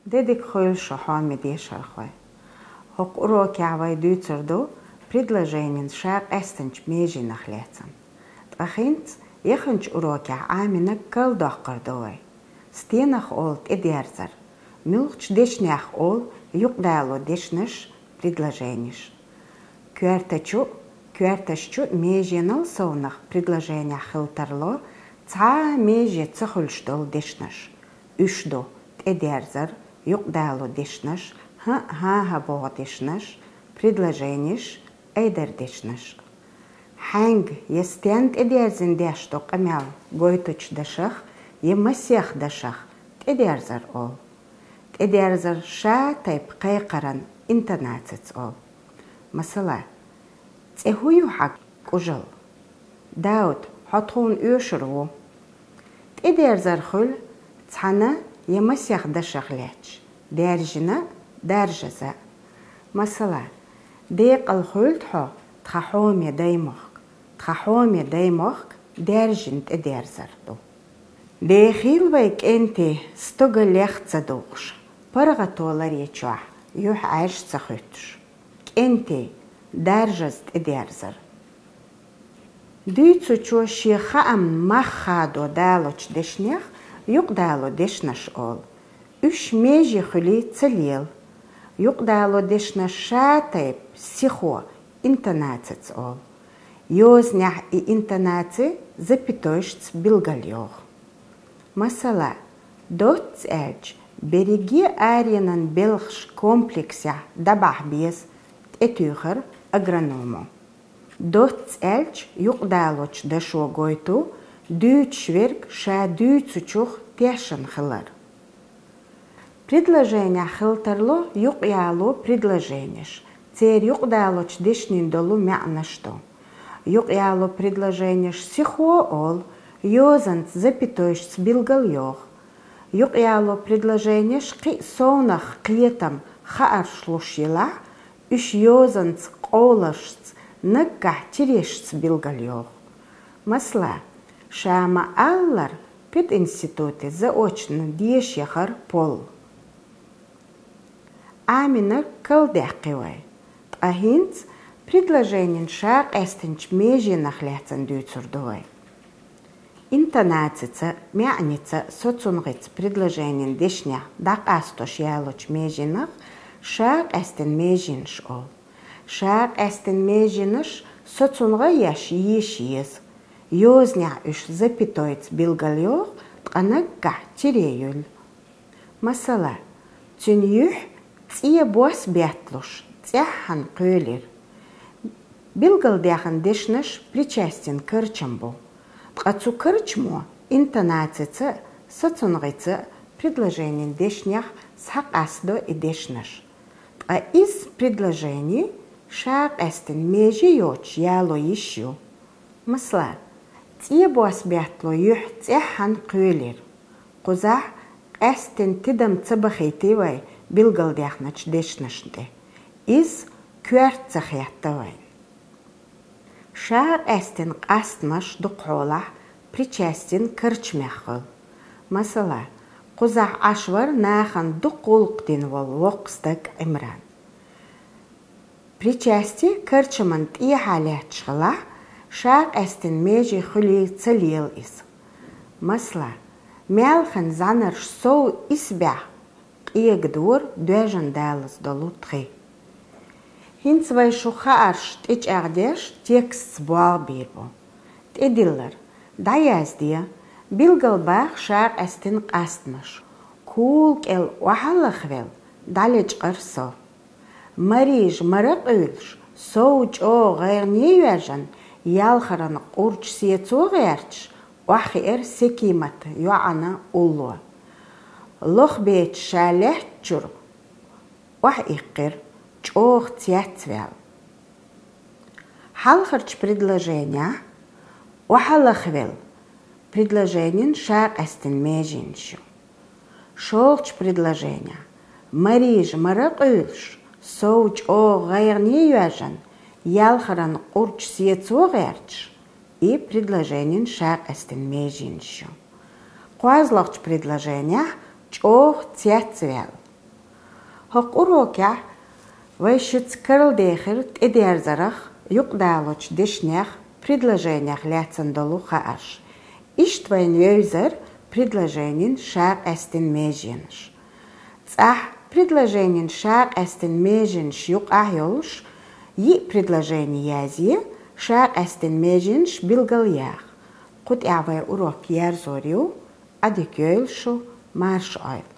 Дедик хойл шохан медешархой. Хок уроки авай дюцерду предложенин шаг эстенч межи нахлецам. Трахинц еханч уроки амина калдохкардой. Стенах олд эдерзар. Мюлч дешнях ол юкдало дешнеш предложениш. Кюертачу межинал совнах предложения хилтарло ца межи цахульштол дешнеш. Ушдо эдерзар юкдало дешнеш ха богатишнеш предложениш эйдер дешнеш. Ханг естенд эдерзин дешток амял гойтуч дашах емасех дашах эдерзар ол. Эдерзар ша тайп кайкаран интонацец ол. Масала цехую хак кужал. Даут хатхун öшру. Эдерзар хул цана емасех дашах леч. Дәржина дәржаза. Масала дейк алхултхо тхахоми даймох дәржинт эдерзарду. Дейхил вайк энти стога лехца духш. Парагатола речуа юх айшца хутш. Энти дәржаст эдерзар. Дүйцучу шиха ам махадо далоч дешнех юк дало дешнаш ол. Үш межи хули целел. Юк дало дешна шатайп сихо интонацец ол. Ёзнях и интонации запятойшц билгальёх. Масала доц эльч береги аренан белхш комплекся дабах без этюхер агроному. Доц эльч юк далоч дашо гойту дүйч верк ша дүйцучух тешен хылар. Предложение хилтерло юк яло предложениш. Цер юк далоч дешнин долу мяна что. Юк яло предложениш сихо ол, ёзант запятойш билгальёх. Юк яло предложениш ки сонах клетам хааршлушила, үш ёзант қолашц ныкка терешц билгальёх. Масла шама аллар пед институте заочно дешьяхар пол. Амина калдехкивай. Ахинц предложенин шаг эстенч межи нахляцан дюцурдовай. Интонацица, мяница, соцунгиц предложенин дешня дак астош ялоч межинах шаг эстен межинш ол. Шаг эстен межинаш соцунга яш еш. Ёзня үш запятоец билгальёх тқанакка тереюль. Масала тюнюх цие бос бятлуш цяхан көлер. Билгалдяхан дешнаш причастен кырчамбу. Тқацу кырчму интонацица соцунгица предложенин дешнях схак асдо и дешнаш. А из предложений шаг эстен межи ёч яло ищу. Масла цие бос бятлу юх цяхан көлер. Кузах эстен тидам цабахейтивай билгалдяхнач дешнашнде. Из кюэрцахяттавай. Шар эстен қастмаш дұқола причастен кырчмяхыл. Масала, кузах ашвар нахан дұқолықтен вол оқстық имран. Причасти кырчыман тиехалячхыла шар эстен межи хули целил из. Масла, мялхан занарш соу избях иегдур дуэжан далас долутхи. Хинцвай шуха арш тич агдеш текст сбуал бирбу. Тедиллер, да яздия, билгалбах шар эстен қастмаш. Кул кел уахалахвел, далеч қырсо. Мариж марак үлш, соуч о ғайрни юажан, ялхаран қурч сиецу ғайрч, уахир секимат юана уллуа. Лох бейт шалехчур, уах иккир, чох цяцвял. Халхарч предложения, ухалахвел. Предложенин шаг эстен межиншу. Шолч предложения. Мариж марак үлш, соуч о ғайрни юажан, ялхаран қурч сиецу ғайрч. И предложенин шаг эстен межиншу. Quazloch предложения чох цяцвял. Хоқ урокя вайшиц карл дехер эдерзарах юқдалоч дешнях предложениях ляцандолу хааш. Иштвайн вейзер предложенин шаг эстен меженш. Цах предложенин шаг эстен меженш юқ ахёлш, и предложение язи шаг эстен меженш билгалях. Кут явай урок ярзорю, адикёлшу марш ойл.